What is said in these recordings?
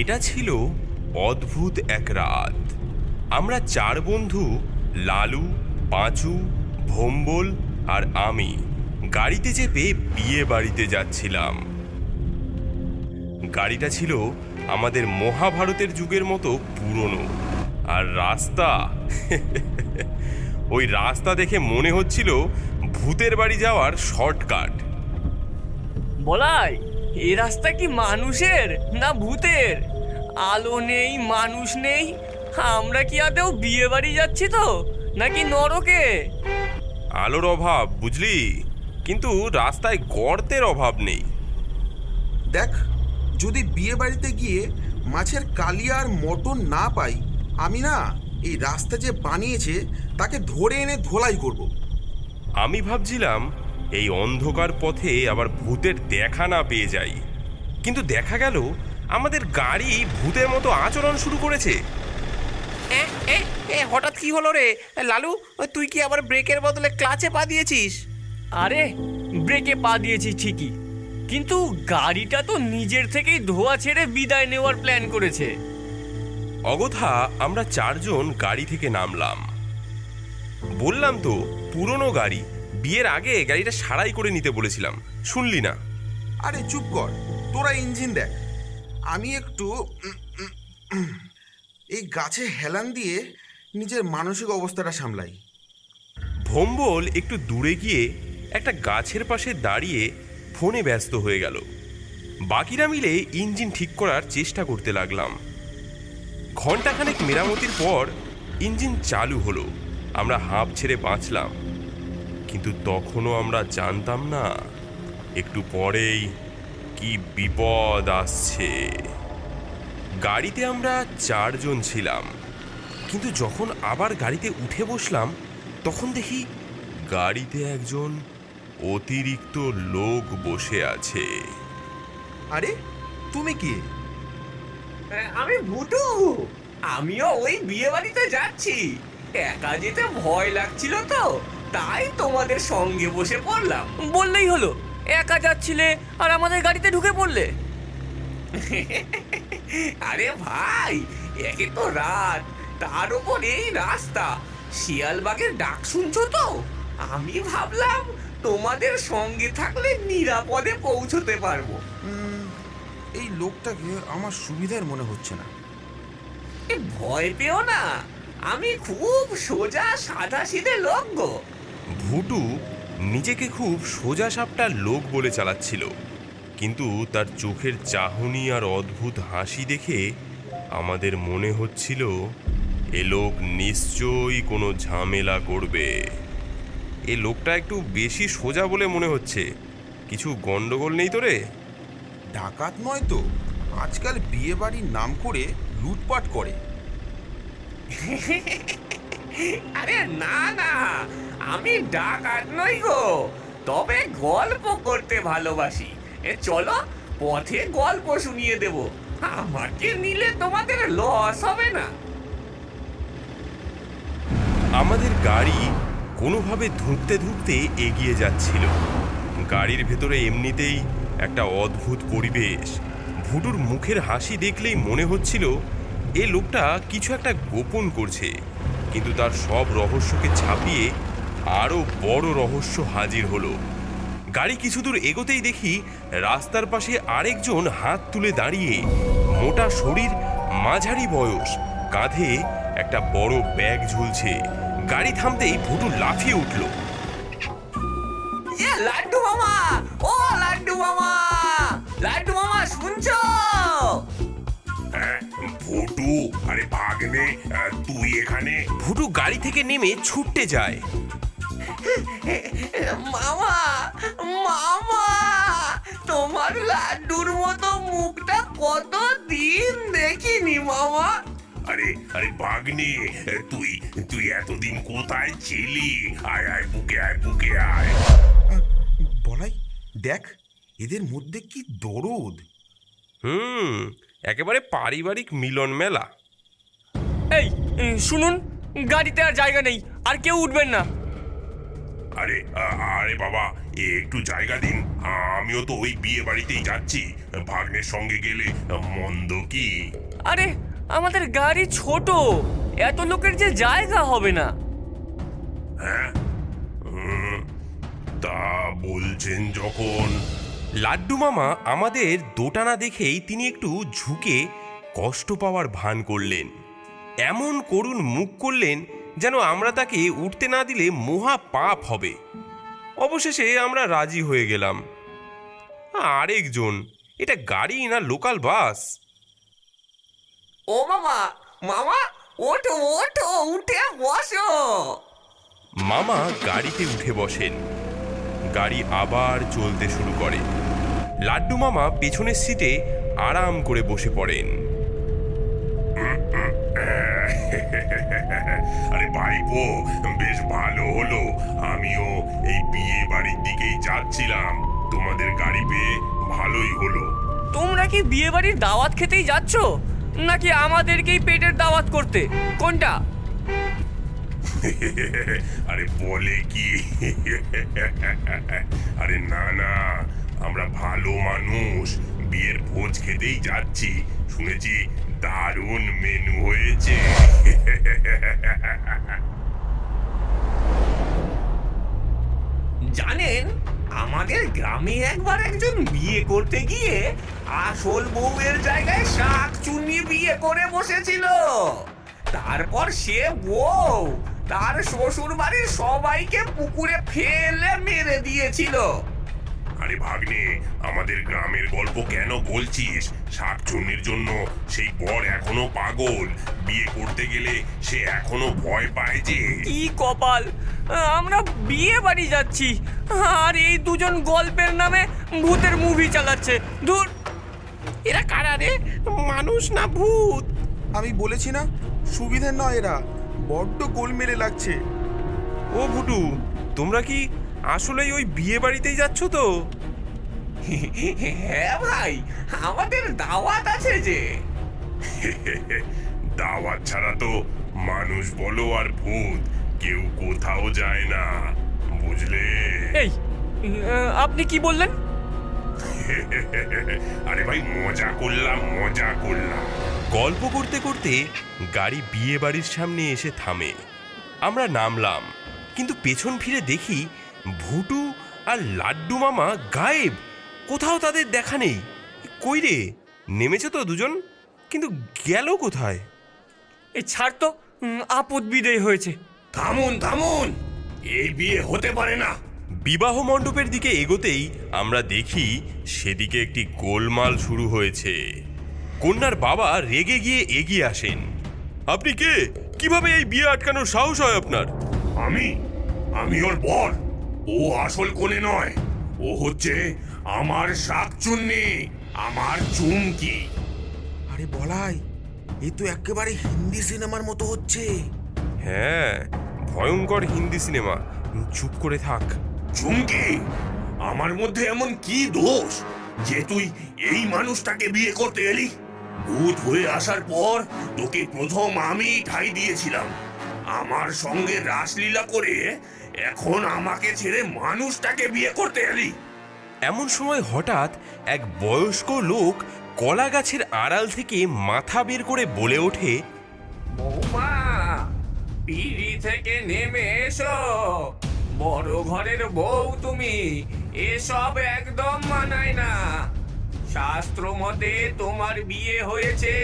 এটা ছিল অদ্ভুত এক রাত। আমরা চার বন্ধু, লালু, পাঁচু, ভোম্বল আর আমি গাড়িতে চেপে বিয়ে বাড়িতে যাচ্ছিলাম। গাড়িটা ছিল আমাদের মহাভারতের যুগের মতো পুরনো, আর রাস্তা ওই রাস্তা দেখে মনে হচ্ছিল ভূতের বাড়ি যাওয়ার শর্টকাট। বলাই, এই রাস্তা কি মানুষের না ভূতের? আলো নেই, মানুষ নেই, আমরা কি আদৌ বিয়ে বাড়ি যাচ্ছি তো নাকি নরকে? আলোর অভাব বুঝলি, কিন্তু রাস্তায় গর্তের অভাব নেই। দেখ, যদি বিয়ে বাড়িতে গিয়ে মাছের কালিয়া আর মটন না পাই, আমি না এই রাস্তা যে বানিয়েছে তাকে ধরে এনে ধোলাই করব। আমি ভাবছিলাম এই অন্ধকার পথে আবার ভূতের দেখা না পেয়ে যাই, কিন্তু দেখা গেল আমাদের গাড়ি ভূতের মতো আচরণ শুরু করেছে। হঠাৎ কি হলো রে লালু? তুই কি আবার ব্রেকের বদলে ক্লাচে পা দিয়েছিস? আরে ব্রেকে পা দিয়েছি ঠিকই, কিন্তু গাড়িটা তো নিজের থেকেই ধোয়া ছেড়ে বিদায় নেওয়ার প্ল্যান করেছে। অগথা আমরা চারজন গাড়ি থেকে নামলাম। বললাম তো পুরনো গাড়ি, বিয়ের আগে গাড়িটা সারাই করে নিতে বলেছিলাম, শুনলি না? আরে চুপ কর, তোরা ইঞ্জিন দেখ। আমি একটু এই গাছে হেলান দিয়ে নিজের মানসিক অবস্থাটা সামলাই। ভোম্বল একটু দূরে গিয়ে একটা গাছের পাশে দাঁড়িয়ে ফোনে ব্যস্ত হয়ে গেল। বাকিরা মিলে ইঞ্জিন ঠিক করার চেষ্টা করতে লাগলাম। ঘণ্টাখানেক মেরামতির পর ইঞ্জিন চালু হলো। আমরা হাঁপ ছেড়ে বাঁচলাম, কিন্তু তখনও আমরা জানতাম না একটু পরেই কি বিপদ আসছে। গাড়িতে আমরা চারজন ছিলাম, কিন্তু যখন আবার গাড়িতে উঠে বসলাম তখন দেখি গাড়িতে একজন অতিরিক্ত লোক বসে আছে। আরে তুমি কি? আমি ভুটু, আমিও ওই বিয়ে বাড়িতে যাচ্ছি। একা যেতে ভয় লাগছিল তো, তাই তোমাদের সঙ্গে বসে পড়লাম। বললেই হলো, একা যাচ্ছিলে আর আমাদের গাড়িতে ঢুকে পড়লে। আরে ভাই, একে তো রাত, তার উপর এই রাস্তা, শিয়ালবাগের ডাক শুনছো তো? আমি ভাবলাম তোমাদের সঙ্গে থাকলে নিরাপদে পৌঁছতে পারবো। এই লোকটাকে আমার সুবিধার মনে হচ্ছে না। ভয় পেও না, আমি খুব সোজা সাদা সিধে লোক গো। ভুটু নিজেকে খুব সোজা সাপটা লোক বলে চালাচ্ছিল, কিন্তু তার চোখের চাহনি আর অদ্ভুত হাসি দেখে আমাদের মনে হচ্ছিল এ লোক নিশ্চয়ই কোনো ঝামেলা করবে। এ লোকটা একটু বেশি সোজা বলে মনে হচ্ছে। কিছু গন্ডগোল নেই তো রে? ডাকাত নয় তো? আজকাল বিয়ে বাড়ির নাম করে লুটপাট করে। আরে না না, আমি ডাকাত নই গো, তবে গল্প করতে ভালোবাসি। চলো পথে গল্প শুনিয়ে দেব, আমাকে নিলে তোমাদের লস হবে না। আমাদের গাড়ি কোনোভাবে ধুঁকতে ধুঁকতে এগিয়ে যাচ্ছিল। গাড়ির ভেতরে এমনিতেই একটা অদ্ভুত পরিবেশ। ভুটুর মুখের হাসি দেখলেই মনে হচ্ছিল এ লোকটা কিছু একটা গোপন করছে, কিন্তু তার সব রহস্যকে ছাপিয়ে আরও বড় রহস্য হাজির হলো। গাড়ি কিছু দূর এগোতেই দেখি রাস্তার পাশে আরেকজন হাত তুলে দাঁড়িয়ে, মোটা শরীর, মাঝারি বয়স, কাঁধে একটা বড় ব্যাগ ঝুলছে। গাড়ি থামতেই ভুটু লাফিয়ে উঠল। লাড্ডু মামা, ও লাড্ডু মামা, লাড্ডু মামা শুনছো? ভুটু, আরে ভাগ্নে, তুই এখানে? ভুটু গাড়ি থেকে নেমে ছুটতে যায়। মামা, মামা, তোমার লাড্ডুর মতো মুখটা কত দিন দেখিনি মামা। আরে আরে ভাগ্নে, তুই তুই এতদিন কোথায় ছিলি? আয় আয়, বুকে আয়, বুকে আয়। বলাই, দেখ এদের মধ্যে কি দরদ। একেবারে পারিবারিক মিলন মেলা। এই শুনুন, গাড়িতে আর জায়গা নেই, আর কেউ উঠবেন না। আরে বাবা, একটু জায়গা দিন, আমিও তো ওই বিয়ে বাড়িতেই যাচ্ছি। ভাগ্নের সঙ্গে গেলে মন্দ কি? আরে আমাদের গাড়ি ছোট, এত লোকের যে জায়গা হবে না। হ্যাঁ, তা বলছেন যখন। লাড্ডু মামা আমাদের দোটানা দেখেই তিনি একটু ঝুঁকে কষ্ট পাওয়ার ভান করলেন, এমন করুণ মুখ করলেন যেন আমরা তাকে উঠতে না দিলে মহা পাপ হবে। অবশেষে আমরা রাজি হয়ে গেলাম। আরেকজন, এটা গাড়ি না লোকাল বাস? ও মামা, মামা ওঠো ওঠো, উঠে বসো। মামা গাড়িতে উঠে বসেন। গাড়ি আবার চলতে শুরু করে। লাড্ডু মামা পেছনের সিটে আরাম করে বসে পড়েন। আরে ভাইপো, বেশ ভালো হলো, আমিও এই বিয়ে বাড়ির দিকেই যাচ্ছিলাম। তোমাদের গাড়ি পেয়ে ভালোই হলো। তোমরা কি বিয়ে বাড়ির দাওয়াত খেতেই যাচ্ছ, নাকি আমাদেরকেই পেটের দাওয়াত করতে? কোনটা? আরে বলে কি, আরে না না, আমরা ভালো মানুষ, বিয়ের ভোজ খেতেই যাচ্ছি। শুনেছি দারুণ মেনু হয়েছে। জানেন, আমাদের গ্রামে একবার একজন বিয়ে করতে গিয়ে আসল বউয়ের জায়গায় শাক চুন্নি বিয়ে করে বসেছিল। তারপর সে বউ তার শ্বশুর বাড়ির সবাইকে পুকুরে ফেলে মেরে দিয়েছিল। আরে ভাগ্নে, আমাদের গ্রামের গল্প কেন বলছিস? শাকচুন্নির জন্য সেই বর এখনো পাগল, বিয়ে করতে গেলে সে এখনো ভয় পায় যে। কি কপাল, আমরা বিয়ে বাড়ি যাচ্ছি আর এই দুজন গল্পের নামে ভূতের মুভি চালাচ্ছে। দূর, এরা কারা রে? মানুষ না ভূত? আমি বলেছি না, সুবিধে নয় এরা, বড্ড গোলমেলে লাগছে। ও ভুটু, তোমরা কি আসলেই ওই বিয়ে বাড়িতেই যাচ্ছ তো? হ্যাঁ ভাই, আমাদের দাওয়াত আছে যে। দাওয়াত ছাড়া তো মানুষ বলো আর ভূত কেউ কোথাও যায় না, বুঝলে? এই আপনি কি বললেন? আরে ভাই, মজা করলাম, মজা করলাম। গল্প করতে করতে গাড়ি বিয়ে বাড়ির সামনে এসে থামে। আমরা নামলাম, কিন্তু পেছন ফিরে দেখি ভুটু আর লাড্ডু মামা গায়েব। কোথাও তাদের দেখা নেই। কই রে, নেমেছে তো দুজন, কিন্তু গেল কোথায়? এই ছাড় তো, আপদ বিদেয় হয়েছে। থামুন থামুন, এই বিয়ে হতে পারে না। বিবাহ মণ্ডপের দিকে এগোতেই আমরা দেখি সেদিকে একটি গোলমাল শুরু হয়েছে। কন্যার বাবা রেগে গিয়ে এগিয়ে আসেন। আপনি কে? কিভাবে এই বিয়ে আটকানোর সাহস হয় আপনার? আমি ওর বর। ও আসল কোণে নয়, ও হচ্ছে আমার শাকচুন্নি, আমার চুমকি। আরে বলাই, এ তো একেবারে হিন্দি সিনেমার মতো হচ্ছে। হ্যাঁ, ভয়ঙ্কর হিন্দি সিনেমা। চুপ করে থাক। চুমকি, আমার মধ্যে এমন কি দোষ যে তুই এই মানুষটাকে বিয়ে করতে এলি? ভূত হয়ে আসার পর তোকে প্রথম আমি ঠাঁই দিয়েছিলাম। আমার সঙ্গে রাসলীলা করে এখন আমাকে ছেড়ে মানুষটাকে বিয়ে করতে এলি। এমন সময় হঠাৎ এক বয়স্ক লোক কলা গাছের আড়াল থেকে মাথা বের করে বলে ওঠে, বৌমা, পিড়ি থেকে নেমে এসো। বড় ঘরের বউ তুমি, এসব একদম মানায় না। শাস্ত্র মতে তোমার বিয়ে হয়েছে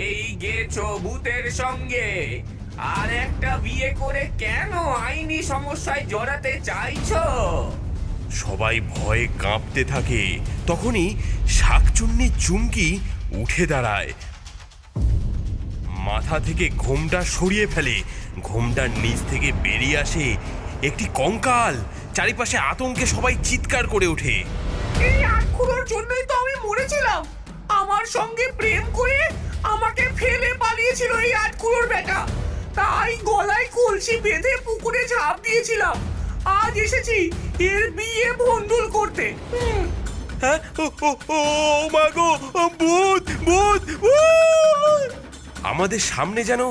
এই গেছো ভূতের সঙ্গে, আর একটা বিয়ে করে কেন আইনি সমস্যায় জড়াতে চাইছো? সবাই ভয়ে কাঁপতে থাকে। তখনই শাকচুন্নি চুমকি উঠে দাঁড়ায়, মাথা থেকে ঘোমটা সরিয়ে ফেলে। ঘোমটার নিচ থেকে বেরিয়ে আসে একটি কঙ্কাল। চারিপাশে আতঙ্কে সবাই চিৎকার করে ওঠে। এই আটকুলোর জন্যই তো আমি মরেছিলাম। আমার সঙ্গে প্রেম করে আমাকে ফেলে পালিয়েছিল এই আটকুলোর বেটা, তাই গলায় কলসি বেঁধে পুকুরে ঝাঁপ দিয়েছিলাম। আজ এসেছি এর বিয়ে ভণ্ডুল করতে। হ্যাঁ, ও মা গো, ভূত ভূত ভূত! আমাদের সামনে যেন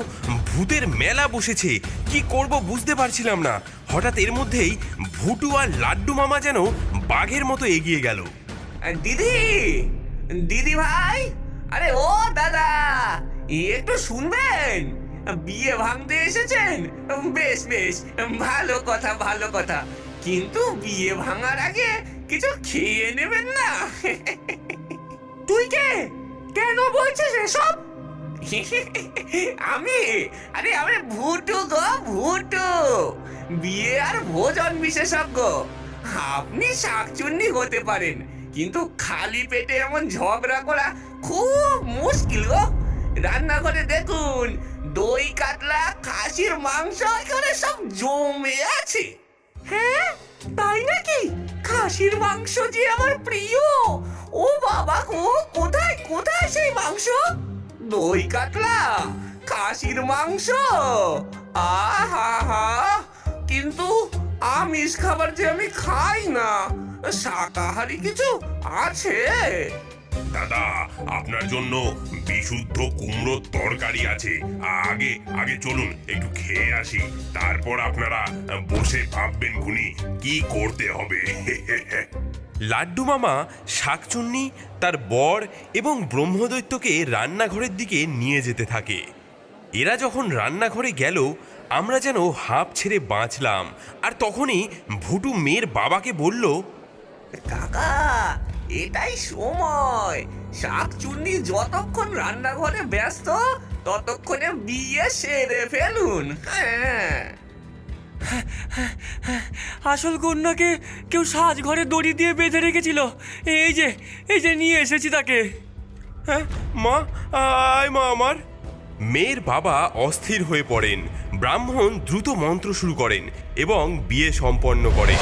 ভূতের মেলা বসেছে, কি করব বুঝতে পারছিলাম না। হঠাৎ এর মধ্যেই ভুটু আর লাড্ডু মামা যেন বাঘের মতো এগিয়ে গেল। দিদি, দিদি ভাই, আরে ও দাদা, একটু শুনবেন? বিয়ে ভাঙতে এসেছেন? বেশ বেশ, ভালো কথা ভালো কথা, কিন্তু বিয়ে ভাঙার আগে কিছু খেয়ে নেবেন না। তুই কে? কেন বলছিস এসব? আমি, আরে আমি ভুটু গো, ভুটু, বিয়ে আর ভোজন বিশেষজ্ঞ। আপনি শাকচুন্নি হতে পারেন, কিন্তু খালি পেটে এমন ঝগড়া করা খুব মুশকিল গো। রান্নাঘরে দেখুন, দই কাতলা, খাসির মাংস এখানে সব জমে আছে। হ্যাঁ, তাই নাকি? খাসির মাংস যে আমার প্রিয়। ও বাবা গো, কোথায় কোথায় সেই মাংস? দই কাতলা, খাসির মাংস, আহা হা। কিন্তু আমিষ খাবার যে আমি খাই না, শাকাহারি কিছু আছে? দাদা, আপনার জন্য বিশুদ্ধ কুমড়োর তরকারি আছে। আগে আগে চলুন একটু খেয়ে আসি, তারপর আপনারা বসে ভাববেন খুনি কি করতে হবে। লাড্ডু মামা শাকচুন্নি, তার বর এবং ব্রহ্মদৈত্যকে রান্নাঘরের দিকে নিয়ে যেতে থাকে। এরা যখন রান্নাঘরে গেল, আমরা যেন হাঁপ ছেড়ে বাঁচলাম। আর তখনই ভুটু মেয়ের বাবাকে বলল, কাকা, এটাই সময়। শাকচুন্নি যতক্ষণ রান্নাঘরে ব্যস্ত, ততক্ষণে বিয়ে সেরে ফেলুন। হ্যাঁ, আসল কন্যাকে কেউ সাজঘরে দড়ি দিয়ে বেঁধে রেখেছিল। এই যে নিয়ে এসেছি তাকে। হ্যাঁ মা, আয় মা আমার। মেয়ের বাবা অস্থির হয়ে পড়েন। ব্রাহ্মণ দ্রুত মন্ত্র শুরু করেন এবং বিয়ে সম্পন্ন করেন।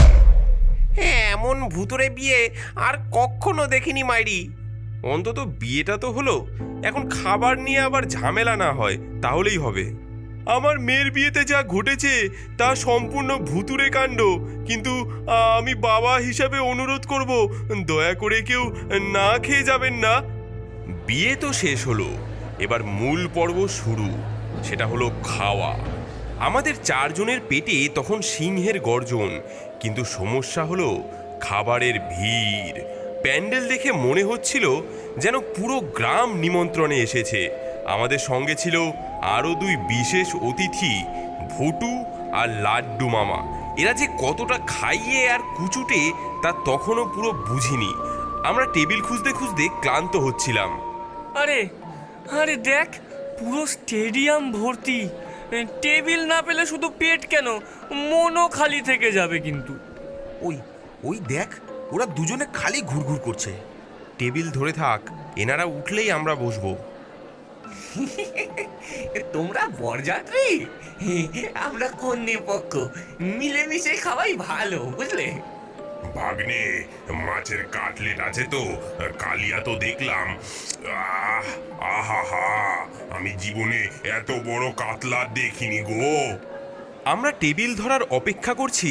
এমন ভুতুরে বিয়ে আর কখনো দেখিনি মাইরি। অন্তত বিয়েটা তো হলো, এখন খাবার নিয়ে আবার ঝামেলা না হয় তাহলেই হবে। আমার মেয়ের বিয়েতে যা ঘটেছে তা সম্পূর্ণ ভুতুরে কাণ্ড, কিন্তু আমি বাবা হিসাবে অনুরোধ করব, দয়া করে কেউ না খেয়ে যাবেন না। বিয়ে তো শেষ হলো, এবার মূল পর্ব শুরু, সেটা হলো খাওয়া। আমাদের চারজনের পেটে তখন সিংহের গর্জন, কিন্তু সমস্যা হলো খাবারের ভিড়। প্যান্ডেল দেখে মনে হচ্ছিল যেন পুরো গ্রাম নিমন্ত্রণে এসেছে। আমাদের সঙ্গে ছিল আরও দুই বিশেষ অতিথি, ভুটু আর লাড্ডু মামা। এরা যে কতটা খাইয়ে আর কুচুটে তা তখনও পুরো বুঝিনি। আমরা টেবিল খুঁজতে খুঁজতে ক্লান্ত হচ্ছিলাম। আরে আরে দেখ, পুরো স্টেডিয়াম ভর্তি। টেবিল না পেলে শুধু পেট কেন, মনও খালি থেকে যাবে। কিন্তু ওই ওই দেখ, ওরা দুজনে খালি ঘুরঘুর করছে। টেবিল ধরে থাক, এনারা উঠলেই আমরা বসবো। তোমরা বরযাত্রী, আমরা কন্যে পক্ষ, মিলেমিশে খাওয়াই ভালো, বুঝলে? ভাগ্নে, মাছের কাটলেট আছে তো? কালিয়া তো দেখলাম। আহা হা, আমি জীবনে এত বড় কাতলা দেখিনি গো। আমরা টেবিল ধরার অপেক্ষা করছি,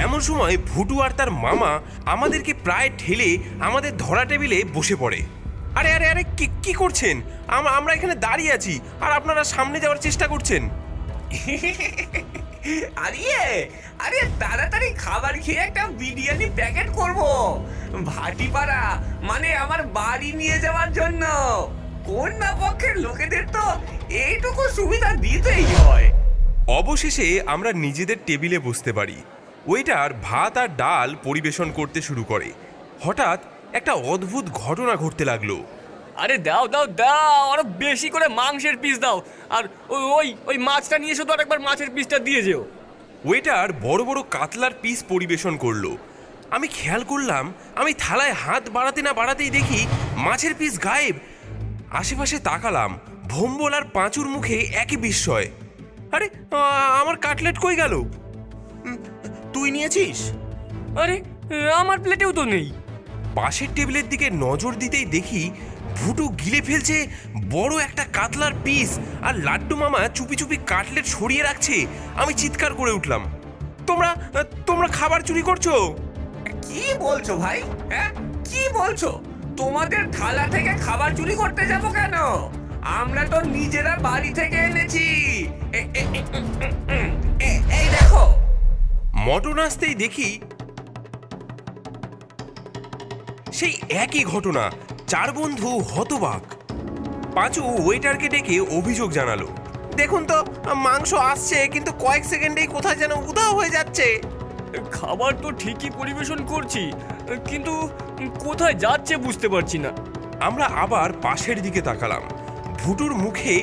এমন সময় ভুটু আর তার মামা আমাদেরকে প্রায় ঠেলে আমাদের ধরা টেবিলে বসে পড়ে। আরে আরে আরে, কি করছেন? আমরা এখানে দাঁড়িয়ে আছি আর আপনারা সামনে যাওয়ার চেষ্টা করছেন। আরে তাড়াতাড়ি খাবার খেয়ে একটা বিরিয়ানি প্যাকেট করব, ভাটিপাড়া মানে আমার বাড়ি নিয়ে যাওয়ার জন্য। কন্যা পক্ষের লোকেদের তো এইটুকু সুবিধা দিতেই হয়। অবশেষে আমরা নিজেদের টেবিলে বসতে পারি। ওয়েটার ভাত আর ডাল পরিবেশন করতে শুরু করে। হঠাৎ একটা অদ্ভুত ঘটনা ঘটতে লাগলো। আরে দাও দাও দাও, আরো বেশি করে মাংসের পিস দাও। আর ওই মাছটা নিয়ে এসো তো, আর একবার মাছের পিসটা দিয়ে যেও। ওয়েটার বড় বড় কাতলার পিস পরিবেশন করলো। আমি খেয়াল করলাম, আমি থালায় হাত বাড়াতে না বাড়াতেই দেখি মাছের পিস গায়েব। আশেপাশে তাকালাম, ভম্বল আর পাঁচুর মুখে একই বিস্ময়। আরে আমার কাটলেট কই গেল? তুই নিয়েছিস? আরে আমার প্লেটেও তো নেই। পাশের টেবিলের দিকে নজর দিতেই দেখি ভুটু গিলে ফেলছে বড় একটা কাতলার পিস, আর লাড্ডু মামা চুপি চুপি কাটলেট সরিয়ে রাখছে। আমি চিৎকার করে উঠলাম, তোমরা খাবার চুরি করছো? কি বলছো ভাই? হ্যাঁ, কি বলছো? তোমাদের থালা থেকে খাবার চুরি করতে যাব কেন? আমরা তো নিজেরা বাড়ি থেকে এনেছি। এই দেখো। মটন আসতেই দেখি সেই একই ঘটনা। চার বন্ধু হতবাক। পাঁচু ওয়েটারকে ডেকে অভিযোগ জানালো, দেখুন তো মাংস আসছে কিন্তু কয়েক সেকেন্ডেই কোথায় যেন উধাও হয়ে যাচ্ছে। খাবার তো ঠিকই পরিবেশন করছি, কিন্তু কোথায় যাচ্ছে বুঝতে পারছি না। আমরা আবার পাশের দিকে তাকালাম। ভুটুর মুখে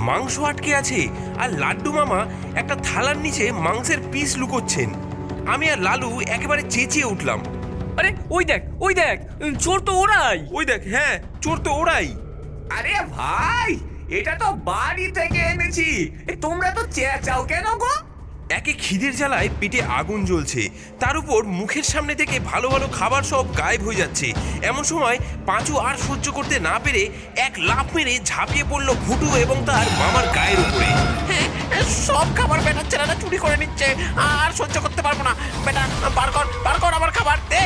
মাংস আটকে আছে আর লাড্ডু মামা একটা থালার নিচে মাংসের পিস লুকোচ্ছেন। আমি আর লালু একেবারে চেঁচিয়ে উঠলাম, আরে ওই দেখ, চোর তো ওরাই। ওই দেখ, হ্যাঁ চোর তো ওরাই। আরে ভাই, এটা তো বাড়ি থেকে এনেছি। তোমরা তো চেঁচাও কেন গো? একে খিদের জ্বালায় পেটে আগুন জ্বলছে, তার উপর মুখের সামনে থেকে ভালো ভালো খাবার সব গায়েব হয়ে যাচ্ছে। এমন সময় পাঁচু আর সহ্য করতে না পেরে এক লাফ মেরে ঝাঁপিয়ে পড়লো ভুটু এবং তার মামার গায়ের উপরে। সব খাবার বেটার ছেলেরা চুরি করে নিচ্ছে, আর সহ্য করতে পারবো না। বেটা বার কর আমার খাবার দে,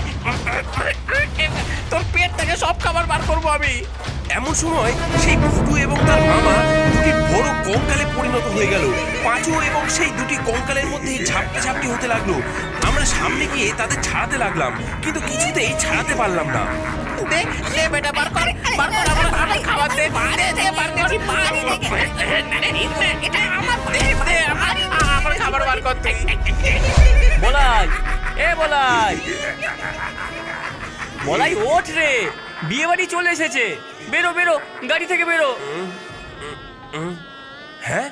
তোর পেট থেকে সব খাবার বার করবো আমি। এমন সময় সেই ভুটু এবং তার মামা দুটি বড় কঙ্কালে পরিণত হয়ে গেল। পাঁচু এবং সেই দুটি কঙ্কালের মধ্যে ঝাপটি হতে লাগলো। আমরা সামনে গিয়ে তাদের ছাড়াতে লাগলাম, কিন্তু কিছুতেই ছাড়াতে পারলাম না। দে বেটা, বার কর আমার খাবার দে, বার কর। আমার খাবার বার কর। বলাই, বলাই ওঠ রে, বিয়ে বাড়ি চলে এসেছে। বেরো গাড়ি থেকে বেরো। হ্যাঁ